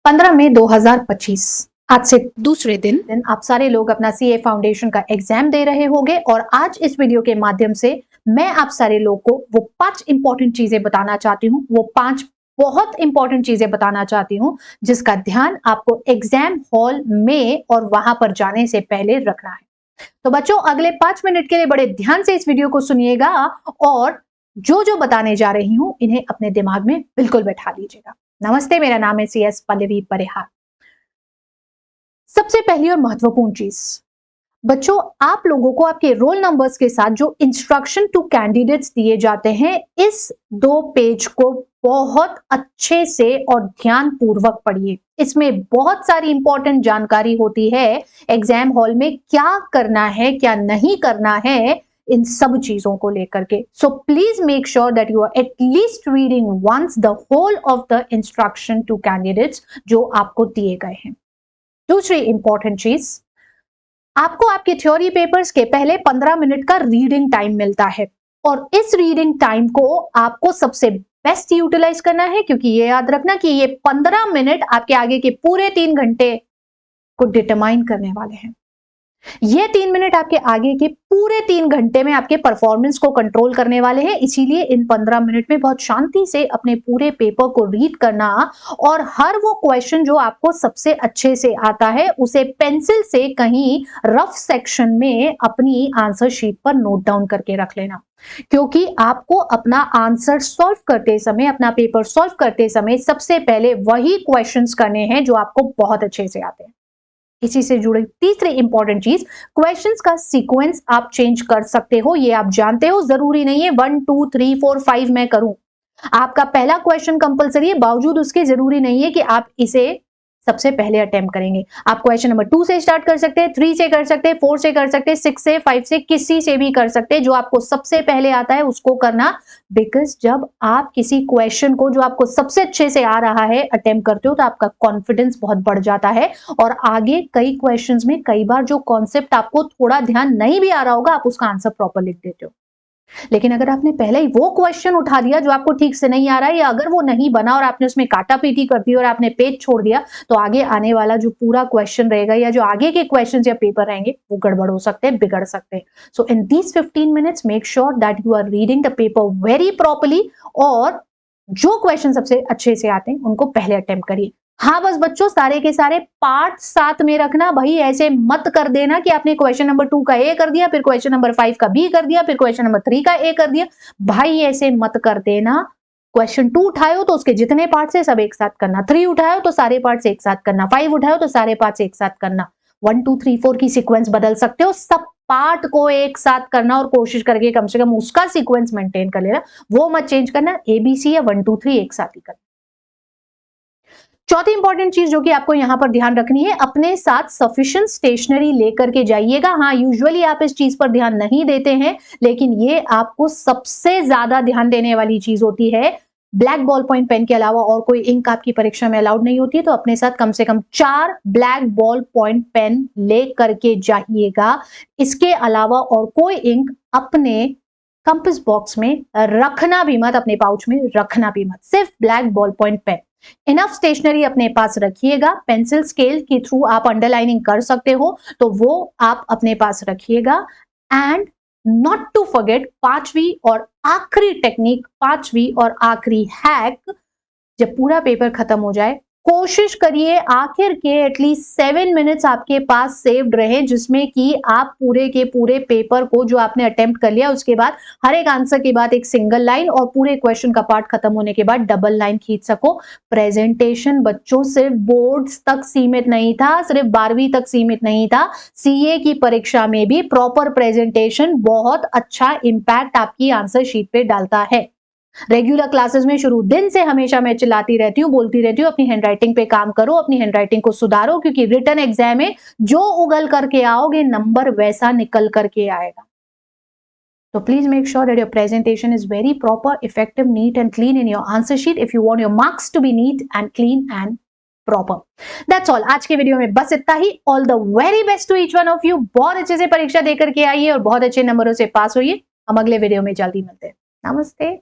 15 मई 2025 आज से दूसरे दिन आप सारे लोग अपना सीए फाउंडेशन का एग्जाम दे रहे होंगे और आज इस वीडियो के माध्यम से मैं आप सारे लोग को वो 5 इंपॉर्टेंट चीजें बताना चाहती हूँ, वो 5 बहुत इंपॉर्टेंट चीजें बताना चाहती हूँ जिसका ध्यान आपको एग्जाम हॉल में और वहां पर जाने से पहले रखना है। तो बच्चों अगले 5 मिनट के लिए बड़े ध्यान से इस वीडियो को सुनिएगा और जो जो बताने जा रही हूं इन्हें अपने दिमाग में बिल्कुल बैठा लीजिएगा। नमस्ते, मेरा नाम है CS पल्लवी परिहार। सबसे पहली और महत्वपूर्ण चीज बच्चों, आप लोगों को आपके रोल नंबर्स के साथ जो इंस्ट्रक्शन टू कैंडिडेट्स दिए जाते हैं, इस 2 पेज को बहुत अच्छे से और ध्यान पूर्वक पढ़िए। इसमें बहुत सारी इंपॉर्टेंट जानकारी होती है एग्जाम हॉल में क्या करना है क्या नहीं करना है, इन सब चीजों को लेकर के। So please make sure that you are at least reading once the whole of the instruction to candidates जो आपको दिए गए हैं। दूसरी इंपॉर्टेंट चीज, आपको आपके थ्योरी पेपर्स के पहले 15 मिनट का रीडिंग टाइम मिलता है और इस रीडिंग टाइम को आपको सबसे बेस्ट यूटिलाइज करना है, क्योंकि ये याद रखना कि ये 15 मिनट आपके आगे के पूरे 3 घंटे को डिटरमाइन करने वाले हैं। ये 3 मिनट आपके आगे के पूरे 3 घंटे में आपके परफॉर्मेंस को कंट्रोल करने वाले हैं। इसीलिए इन 15 मिनट में बहुत शांति से अपने पूरे पेपर को रीड करना और हर वो क्वेश्चन जो आपको सबसे अच्छे से आता है उसे पेंसिल से कहीं रफ सेक्शन में अपनी आंसर शीट पर नोट डाउन करके रख लेना, क्योंकि आपको अपना आंसर सॉल्व करते समय, अपना पेपर सॉल्व करते समय सबसे पहले वही क्वेश्चंस करने हैं जो आपको बहुत अच्छे से आते हैं। इसी से जुड़ी तीसरी इंपॉर्टेंट चीज, क्वेश्चंस का सीक्वेंस आप चेंज कर सकते हो। ये आप जानते हो, जरूरी नहीं है 1 2 3 4 5 मैं करूं। आपका पहला क्वेश्चन कंपलसरी है, बावजूद उसके जरूरी नहीं है कि आप इसे सबसे पहले अटेम्प्ट करेंगे। आप क्वेश्चन नंबर 2 से स्टार्ट कर सकते हैं, 3 से कर सकते हैं, 4 से कर सकते हैं, 6 से, 5 से, किसी से भी कर सकते हैं। जो आपको सबसे पहले आता है उसको करना, बिकॉज जब आप किसी क्वेश्चन को जो आपको सबसे अच्छे से आ रहा है अटेम्प्ट करते हो तो आपका कॉन्फिडेंस बहुत बढ़ जाता है और आगे कई क्वेश्चंस में कई बार जो कॉन्सेप्ट आपको थोड़ा ध्यान नहीं भी आ रहा होगा, आप उसका आंसर प्रॉपर लिख देते हो। लेकिन अगर आपने पहले ही वो क्वेश्चन उठा दिया जो आपको ठीक से नहीं आ रहा है, या अगर वो नहीं बना और आपने उसमें काटा पीटी कर दी और आपने पेज छोड़ दिया, तो आगे आने वाला जो पूरा क्वेश्चन रहेगा या जो आगे के क्वेश्चन या पेपर रहेंगे वो गड़बड़ हो सकते हैं, बिगड़ सकते हैं। So in these 15 minutes make sure that you are reading the paper very properly और जो क्वेश्चन सबसे अच्छे से आते हैं उनको पहले अटेम्प्ट करिए। हाँ बस बच्चों, सारे के सारे पार्ट साथ में रखना। भाई ऐसे मत कर देना कि आपने क्वेश्चन नंबर 2 का ए कर दिया, फिर क्वेश्चन नंबर 5 का बी कर दिया, फिर क्वेश्चन नंबर 3 का ए कर दिया। भाई ऐसे मत कर देना। क्वेश्चन 2 उठाए तो उसके जितने पार्ट है सब एक साथ करना, 3 उठाए तो सारे पार्ट एक साथ करना, 5 उठाए तो सारे पार्ट एक साथ करना। 1 2 3 4 की सीक्वेंस बदल सकते हो, सब पार्ट को एक साथ करना और कोशिश करके कम से कम उसका सीक्वेंस मेंटेन कर लेना, वो मत चेंज करना। ABC या 1 2 3 एक साथ ही करना। चौथी इंपॉर्टेंट चीज जो कि आपको यहां पर ध्यान रखनी है, अपने साथ सफिशिएंट स्टेशनरी लेकर के जाइएगा। हाँ, यूजुअली आप इस चीज पर ध्यान नहीं देते हैं, लेकिन ये आपको सबसे ज्यादा ध्यान देने वाली चीज होती है। ब्लैक बॉल पॉइंट पेन के अलावा और कोई इंक आपकी परीक्षा में अलाउड नहीं होती है, तो अपने साथ कम से कम 4 ब्लैक बॉल पॉइंट पेन ले करके जाइएगा। इसके अलावा और कोई इंक अपने कंपास बॉक्स में रखना भी मत, अपने पाउच में रखना भी मत, सिर्फ black ball point pen. Enough stationery अपने पास रखिएगा। पेंसिल स्केल के थ्रू आप अंडरलाइनिंग कर सकते हो तो वो आप अपने पास रखिएगा। एंड नॉट टू फॉरगेट, पांचवी और आखिरी टेक्निक, पांचवी और आखिरी हैक, जब पूरा पेपर खत्म हो जाए कोशिश करिए आखिर के एटलीस्ट 7 मिनट्स आपके पास सेव्ड रहे, जिसमें कि आप पूरे के पूरे पेपर को जो आपने अटेम्प्ट कर लिया उसके बाद हर एक आंसर के बाद एक सिंगल लाइन और पूरे क्वेश्चन का पार्ट खत्म होने के बाद डबल लाइन खींच सको। प्रेजेंटेशन बच्चों सिर्फ बोर्ड्स तक सीमित नहीं था, सिर्फ 12वीं तक सीमित नहीं था। सीए की परीक्षा में भी प्रॉपर प्रेजेंटेशन बहुत अच्छा इंपैक्ट आपकी आंसर शीट पे डालता है। रेगुलर क्लासेस में शुरू दिन से हमेशा मैं चिल्लाती रहती हूँ, बोलती रहती हूँ, अपनी हैंडराइटिंग पे काम करो, अपनी हैंडराइटिंग को सुधारो, क्योंकि रिटन एग्जाम में जो उगल करके आओगे नंबर वैसा निकल करके आएगा। So please make sure that your presentation is very proper, effective, neat and clean in your answer sheet if you want your marks to be neat and clean and proper. That's all. आज के video में बस इतना ही। All the very best to each one of you. बहुत अच्छे से परीक्षा देकर के आइए और बहुत अच्छे नंबरों से पास होइए। हम अगले वीडियो में जल्दी मिलते हैं। नमस्ते।